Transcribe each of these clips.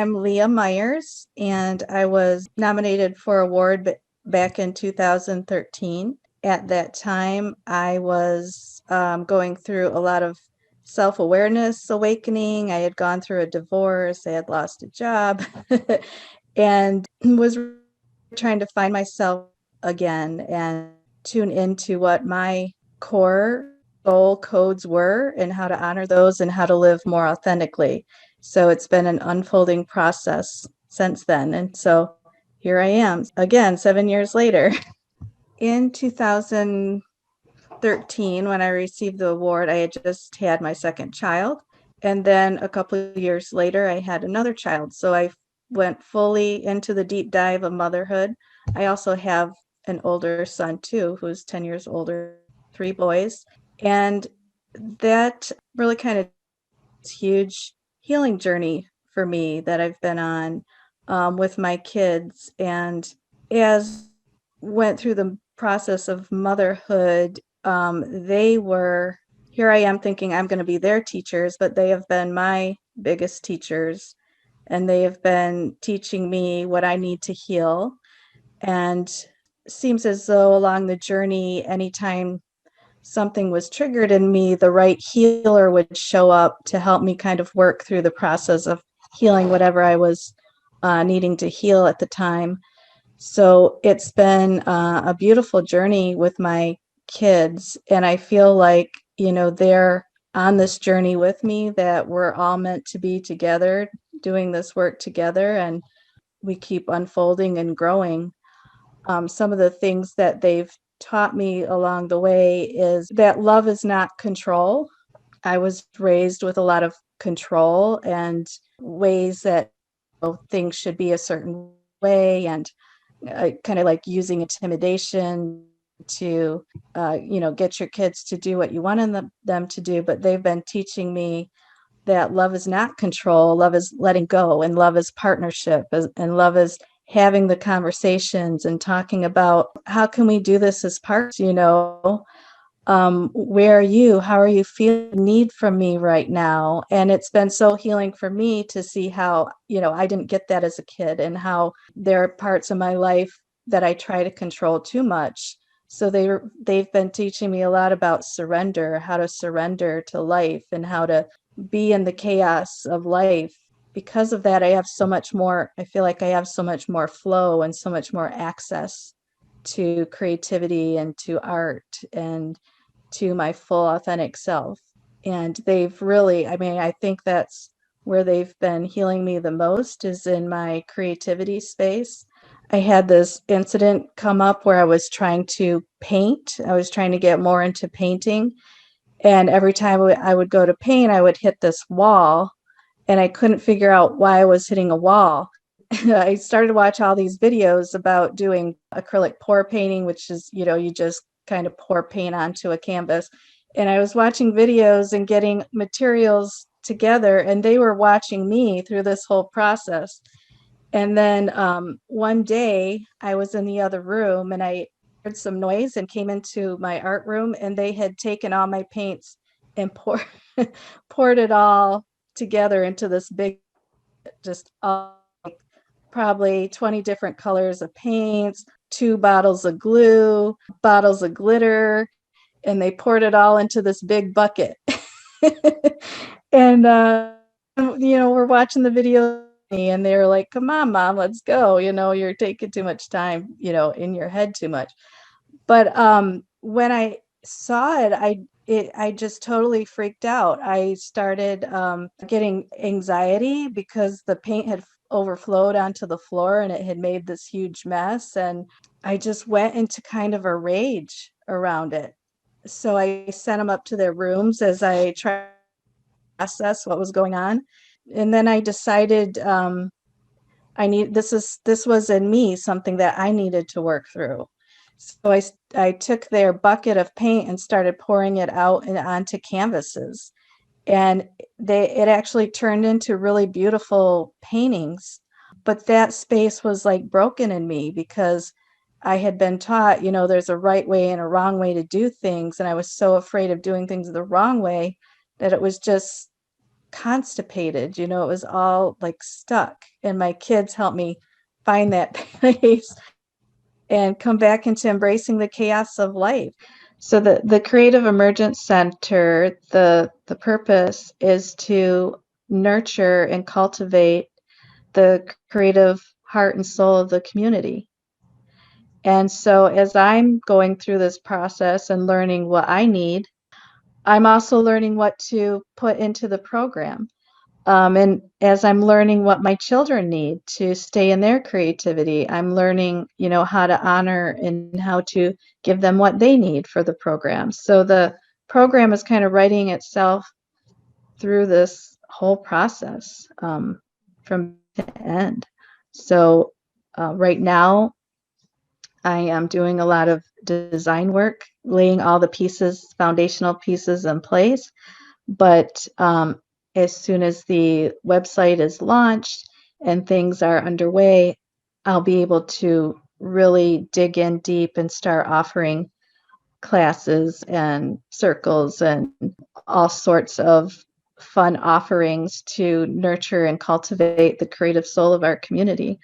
I'm Leah Myers, and I was nominated for award back in 2013. At that time, I was going through a lot of self-awareness awakening. I had gone through a divorce, I had lost a job, and was trying to find myself again and tune into what my core soul codes were and how to honor those and how to live more authentically. So it's been an unfolding process since then. And so here I am again, 7 years later. In 2013, when I received the award, I had just had my second child. And then a couple of years later, I had another child. So I went fully into the deep dive of motherhood. I also have an older son too, who's 10 years older, 3 boys. And that really kind of huge healing journey for me that I've been on with my kids. And as went through the process of motherhood, they were, here I am thinking I'm going to be their teachers, but they have been my biggest teachers. And they have been teaching me what I need to heal. And seems as though along the journey, anytime something was triggered in me, the right healer would show up to help me kind of work through the process of healing whatever I was needing to heal at the time. So it's been a beautiful journey with my kids. And I feel like, they're on this journey with me, that we're all meant to be together, doing this work together, and we keep unfolding and growing. Some of the things that they've taught me along the way is that love is not control. I was raised with a lot of control and ways that things should be a certain way, and kind of like using intimidation to, get your kids to do what you wanted them to do. But they've been teaching me that love is not control, love is letting go, and love is partnership, and love is having the conversations and talking about how can we do this as partners, where are you, how are you feeling, need from me right now. And it's been so healing for me to see how, I didn't get that as a kid, and how there are parts of my life that I try to control too much. So they've been teaching me a lot about surrender, how to surrender to life, and how to be in the chaos of life. Because of that, I feel like I have so much more flow and so much more access to creativity and to art and to my full authentic self. And they've really, I think that's where they've been healing me the most, is in my creativity space. I had this incident come up where I was trying to paint. I was trying to get more into painting. And every time I would go to paint, I would hit this wall, and I couldn't figure out why I was hitting a wall. I started to watch all these videos about doing acrylic pour painting, which is, you just kind of pour paint onto a canvas. And I was watching videos and getting materials together, and they were watching me through this whole process. And then one day I was in the other room and I heard some noise and came into my art room, and they had taken all my paints and poured it all together into this big, just probably 20 different colors of paints, 2 bottles of glue, bottles of glitter, and they poured it all into this big bucket. And we're watching the video, and they're like, come on, mom, let's go, you're taking too much time, in your head too much. But when I saw it, I just totally freaked out. I started getting anxiety because the paint had overflowed onto the floor and it had made this huge mess. And I just went into kind of a rage around it. So I sent them up to their rooms as I tried to process what was going on. And then I decided this was in me, something that I needed to work through. So I took their bucket of paint and started pouring it out and onto canvases. And it actually turned into really beautiful paintings. But that space was like broken in me because I had been taught, there's a right way and a wrong way to do things. And I was so afraid of doing things the wrong way that it was just constipated, it was all like stuck. And my kids helped me find that place and come back into embracing the chaos of life. So the Creative Emergence Center, the purpose is to nurture and cultivate the creative heart and soul of the community. And so as I'm going through this process and learning what I need, I'm also learning what to put into the program. And as I'm learning what my children need to stay in their creativity, I'm learning, how to honor and how to give them what they need for the program. So the program is kind of writing itself through this whole process, from to end. So right now, I am doing a lot of design work, laying all the pieces, foundational pieces in place. But as soon as the website is launched and things are underway, I'll be able to really dig in deep and start offering classes and circles and all sorts of fun offerings to nurture and cultivate the creative soul of our community.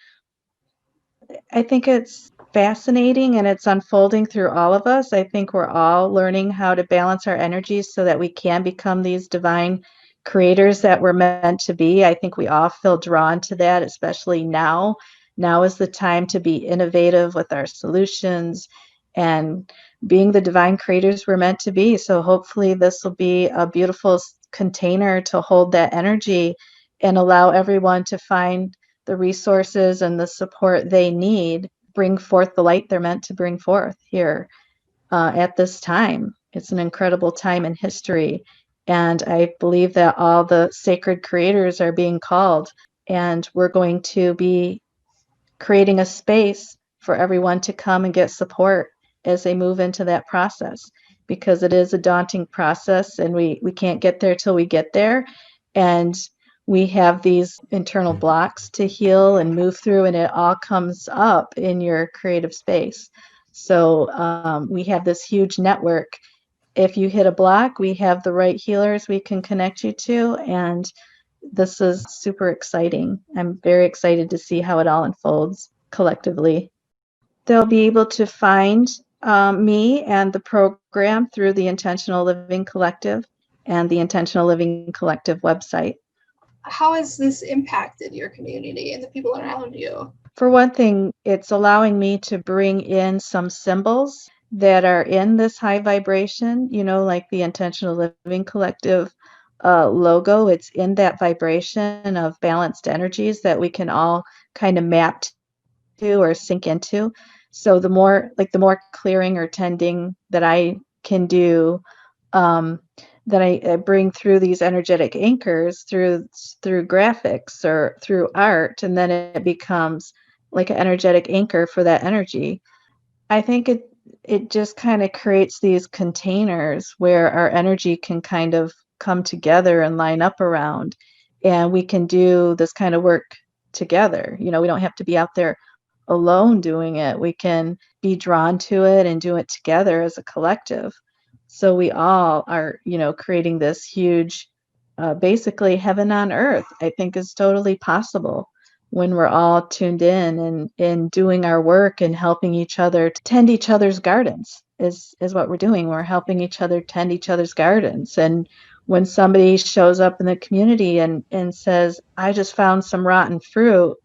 I think it's fascinating and it's unfolding through all of us. I think we're all learning how to balance our energies so that we can become these divine creators that we're meant to be. I think we all feel drawn to that, especially now. Now is the time to be innovative with our solutions and being the divine creators we're meant to be. So hopefully this will be a beautiful container to hold that energy and allow everyone to find the resources and the support they need, bring forth the light they're meant to bring forth here at this time. It's an incredible time in history. And I believe that all the sacred creators are being called, and we're going to be creating a space for everyone to come and get support as they move into that process, because it is a daunting process and we can't get there till we get there. And we have these internal blocks to heal and move through, and it all comes up in your creative space. So we have this huge network. If you hit a block, we have the right healers we can connect you to, and this is super exciting. I'm very excited to see how it all unfolds collectively. They'll be able to find me and the program through the Intentional Living Collective and the Intentional Living Collective website. How has this impacted your community and the people around you? For one thing, it's allowing me to bring in some symbols that are in this high vibration, like the Intentional Living Collective logo. It's in that vibration of balanced energies that we can all kind of map to or sink into. So the more clearing or tending that I can do, that I bring through these energetic anchors through graphics or through art, and then it becomes like an energetic anchor for that energy. I think it just kind of creates these containers where our energy can kind of come together and line up around, and we can do this kind of work together. We don't have to be out there alone doing it. We can be drawn to it and do it together as a collective. So we all are, creating this huge, basically heaven on earth. I think is totally possible when we're all tuned in and doing our work and helping each other tend each other's gardens is what we're doing. We're helping each other tend each other's gardens. And when somebody shows up in the community and says, I just found some rotten fruit,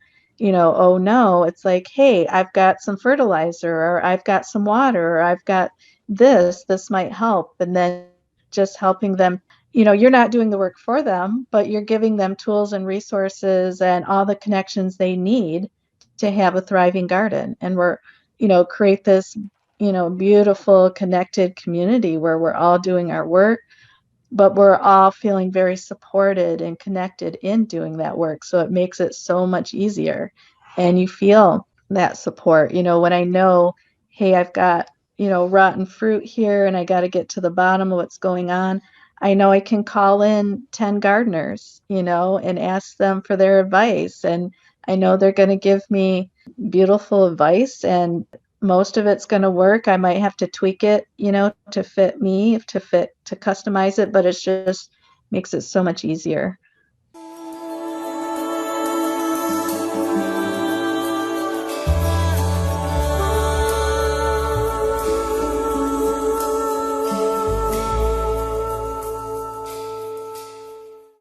oh no, it's like, hey, I've got some fertilizer, or I've got some water, or I've got this might help. And then just helping them, you're not doing the work for them, but you're giving them tools and resources and all the connections they need to have a thriving garden. And we're, create this, beautiful connected community where we're all doing our work, but we're all feeling very supported and connected in doing that work. So it makes it so much easier. And you feel that support, when I know, hey, I've got, rotten fruit here and I got to get to the bottom of what's going on. I know I can call in 10 gardeners, and ask them for their advice. And I know they're going to give me beautiful advice, and most of it's going to work. I might have to tweak it, to fit me, to customize it, but it's just makes it so much easier.